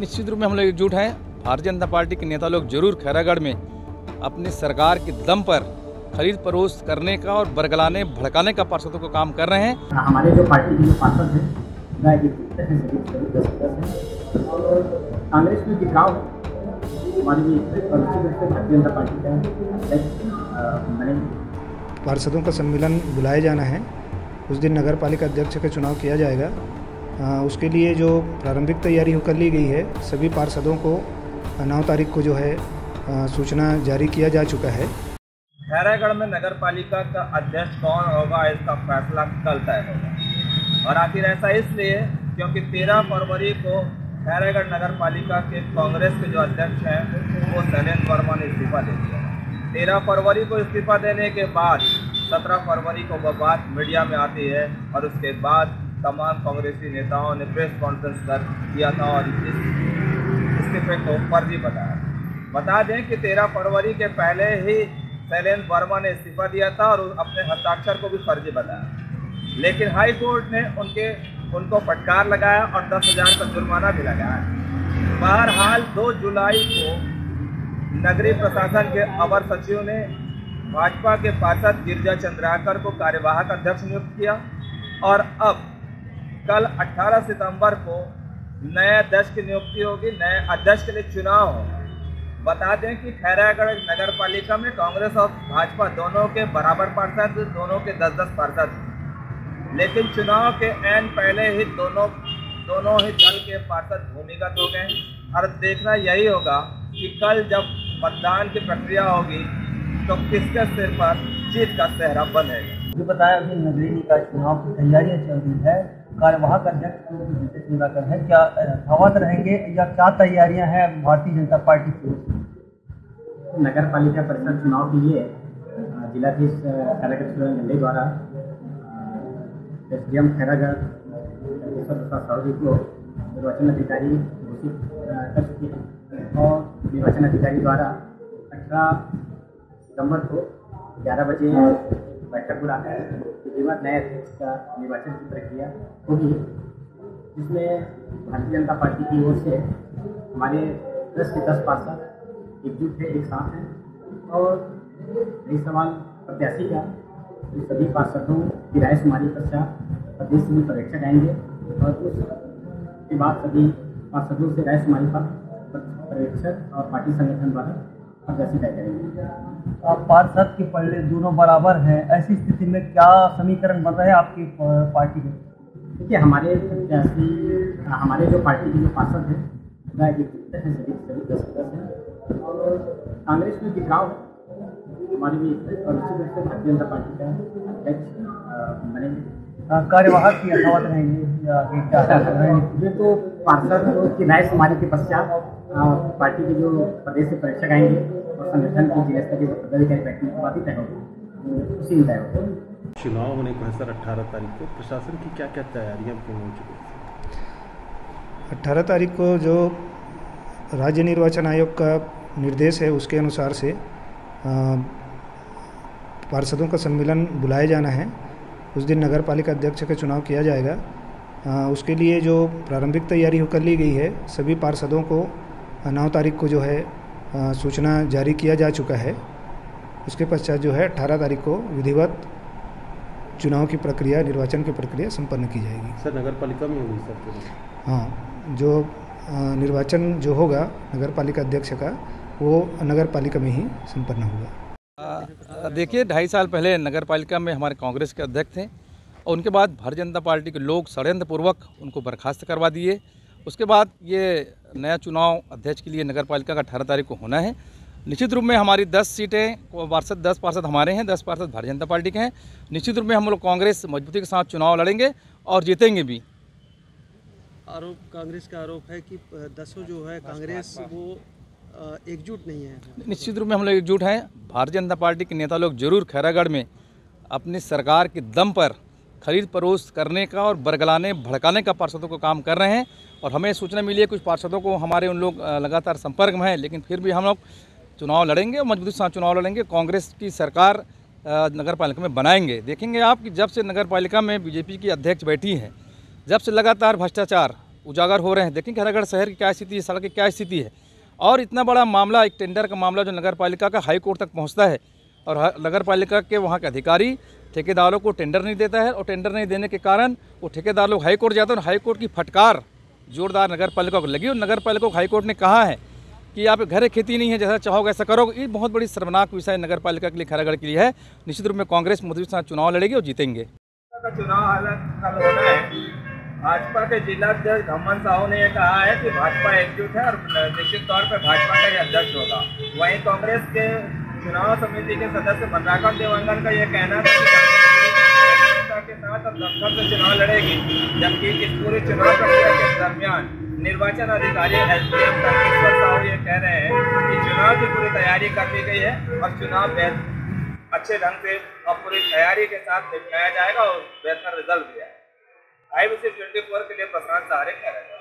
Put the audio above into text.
निश्चित रूप में हम लोग एकजुट हैं। भारतीय जनता पार्टी के नेता लोग जरूर खैरागढ़ में अपनी सरकार के दम पर खरीद फरोख्त करने का और बरगलाने भड़काने का पार्षदों को काम कर रहे हैं। हमारे जो पार्टी के जो पार्षद हैं और कांग्रेस में बिखराव हमारी भारतीय जनता पार्टी का पार्षदों का सम्मेलन बुलाया जाना है। उस दिन नगर पालिका अध्यक्ष का चुनाव किया जाएगा। उसके लिए जो प्रारंभिक तैयारी कर ली गई है, सभी पार्षदों को 9 तारीख को जो है सूचना जारी किया जा चुका है। खैरागढ़ में नगर पालिका का अध्यक्ष कौन होगा, इसका फैसला कल तय होगा। और आखिर ऐसा इसलिए क्योंकि 13 फरवरी को खैरागढ़ नगर पालिका के कांग्रेस के जो अध्यक्ष हैं वो शैलेंद्र वर्मा ने इस्तीफा दे दिया। 13 फरवरी को इस्तीफा देने के बाद 17 फरवरी को वह बात मीडिया में आती है और उसके बाद तमाम कांग्रेसी नेताओं ने प्रेस कॉन्फ्रेंस कर किया था और इस इस्तीफे को फर्जी बताया। बता दें कि 13 फरवरी के पहले ही शैलेंद्र वर्मा ने इस्तीफा दिया था और अपने हस्ताक्षर को भी फर्जी बताया, लेकिन हाई कोर्ट ने उनको फटकार लगाया और 10,000 का जुर्माना भी लगाया। बहरहाल 2 जुलाई को नगरीय प्रशासन के अवर सचिव ने भाजपा के पार्षद गिरिजा चंद्राकर को कार्यवाहक अध्यक्ष नियुक्त किया और अब कल 18 सितंबर को नए अध्यक्ष की नियुक्ति होगी, नए अध्यक्ष के लिए चुनाव होगा। बता दें कि खैरागढ़ नगर पालिका में कांग्रेस और भाजपा दोनों के बराबर पार्षद, दोनों के 10-10 पार्षद, लेकिन चुनाव के ऐन पहले ही दोनों ही दल के पार्षद भूमिगत हो गए। और देखना यही होगा कि कल जब मतदान की प्रक्रिया होगी तो किसके सिर पर जीत का सेहरा बनेगा। जो बताया अभी नगरीय निकाय चुनाव की तैयारियां चल रही है, कार्यवाहक अध्यक्ष गिरिजा चंद्राकर है, क्या यथावत रहेंगे या क्या तैयारियां हैं भारतीय जनता पार्टी की? नगर पालिका परिषद चुनाव के लिए जिलाधीश खैरागढ़ द्वारा एसडीएम खैरागढ़ साहू को निर्वाचन अधिकारी घोषित कर चुके हैं और निर्वाचन अधिकारी द्वारा 18 सितंबर को 11 बजे बैठक बुलाकर विधिवत नए अध्यक्ष का निर्वाचन की प्रक्रिया होगी, जिसमें भारतीय जनता पार्टी की ओर से हमारे 10 के 10 पार्षद एकजुट है, एक साथ हैं। और यही सवाल प्रत्याशी का सभी पार्षदों की रायशुमारी पश्चात प्रदेश में पर्यवेक्षक आएंगे और उसके बाद सभी पार्षदों से रायशुमारी पर पर्यवेक्षक और पार्टी संगठन द्वारा प्रत्याशी तय करेंगे। पार्षद के पल्ले दोनों बराबर हैं, ऐसी स्थिति में क्या समीकरण बन रहा है आपकी पार्टी में? देखिए, हमारे जो पार्टी के जो पार्षद हैं सभी 10 हैं और कांग्रेस में बिखराव है। हमारी भी भारतीय जनता पार्टी का अध्यक्ष बनेंगे। कार्यवाहक की यथावत रहेंगे तो पार्षद की रायशुमारी के पश्चात पार्टी के जो प्रदेश से पर्यवेक्षक आएंगे और संगठन की जिला स्तरीय पदाधिकारी बैठने के बाद ही तय होगी, उसी में तय होगा। चुनाव होने को है सर 18 तारीख को, प्रशासन की क्या क्या तैयारियां पूर्ण हो चुकी हैं? 18 तारीख को जो राज्य निर्वाचन आयोग का निर्देश है उसके अनुसार से पार्षदों का सम्मेलन बुलाया जाना है। उस दिन नगर पालिका अध्यक्ष का चुनाव किया जाएगा। उसके लिए जो प्रारंभिक तैयारी कर ली गई है, सभी पार्षदों को 9 तारीख को जो है सूचना जारी किया जा चुका है। उसके पश्चात जो है 18 तारीख को विधिवत चुनाव की प्रक्रिया, निर्वाचन की प्रक्रिया संपन्न की जाएगी। सर नगर पालिका में होगी सर? हाँ, जो निर्वाचन जो होगा नगर पालिका अध्यक्ष का वो नगर पालिका में ही संपन्न होगा। देखिए, 2.5 साल पहले नगर पालिका में हमारे कांग्रेस के अध्यक्ष थे और उनके बाद भारतीय जनता पार्टी के लोग षड्यंत्रपूर्वक उनको बर्खास्त करवा दिए। उसके बाद ये नया चुनाव अध्यक्ष के लिए नगर पालिका का 18 तारीख को होना है। निश्चित रूप में हमारी 10 सीटें पार्षद 10 पार्षद हमारे हैं, 10 पार्षद भारतीय जनता पार्टी के हैं। निश्चित रूप में हम लोग कांग्रेस मजबूती के साथ चुनाव लड़ेंगे और जीतेंगे भी। कांग्रेस का आरोप है कि 10 जो है कांग्रेस वो एकजुट नहीं है। निश्चित रूप में हम लोग एकजुट हैं। भारतीय जनता पार्टी के नेता लोग जरूर खैरागढ़ में अपनी सरकार के दम पर खरीद फरोख्त करने का और बरगलाने भड़काने का पार्षदों को काम कर रहे हैं। और हमें सूचना मिली है कुछ पार्षदों को हमारे उन लोग लगातार संपर्क में हैं, लेकिन फिर भी हम लोग चुनाव लड़ेंगे और मजबूती के साथ चुनाव लड़ेंगे। कांग्रेस की सरकार नगर पालिका में बनाएंगे। देखेंगे आप कि जब से नगर पालिका में बीजेपी की अध्यक्ष बैठी है, जब से लगातार भ्रष्टाचार उजागर हो रहे हैं। देखें खैरागढ़ शहर की क्या स्थिति है, सड़क की क्या स्थिति है। और इतना बड़ा मामला, एक टेंडर का मामला जो नगर पालिका का हाई कोर्ट तक पहुंचता है और नगर पालिका के वहां के अधिकारी ठेकेदारों को टेंडर नहीं देता है और टेंडर नहीं देने के कारण वो ठेकेदार लोग हाई कोर्ट जाते हैं और हाई कोर्ट की फटकार जोरदार नगर पालिका को लगी और नगर पालिका को हाई कोर्ट ने कहा है कि यहाँ पे घर खेती नहीं है, जैसा चाहोगे ऐसा करोगे। ये बहुत बड़ी शर्मनाक विषय नगर पालिका के लिए, खैरागढ़ के लिए है। निश्चित रूप में कांग्रेस मोदी के साथ चुनाव लड़ेगी और जीतेंगे। चुनाव हालत होना है। भाजपा के जिलाध्यक्ष धम्मन साहू ने यह कहा है कि भाजपा एकजुट है और निश्चित तौर पर भाजपा का ही अध्यक्ष होगा। वहीं कांग्रेस के चुनाव समिति के सदस्य मनराकम देवांगन का यह कहना था कि के साथ अब दमखम से चुनाव लड़ेगी, जबकि इस पूरे चुनाव प्रक्रिया के दरमियान निर्वाचन अधिकारी एसडीएम तंकेश्वर साहू ये कह रहे हैं कि चुनाव की पूरी तैयारी कर ली गई है और चुनाव अच्छे ढंग से और पूरी तैयारी के साथ निपटाया जाएगा और बेहतर रिजल्ट दिया है। IBC 24 के लिए प्रशांत सहारे कह रहे हैं।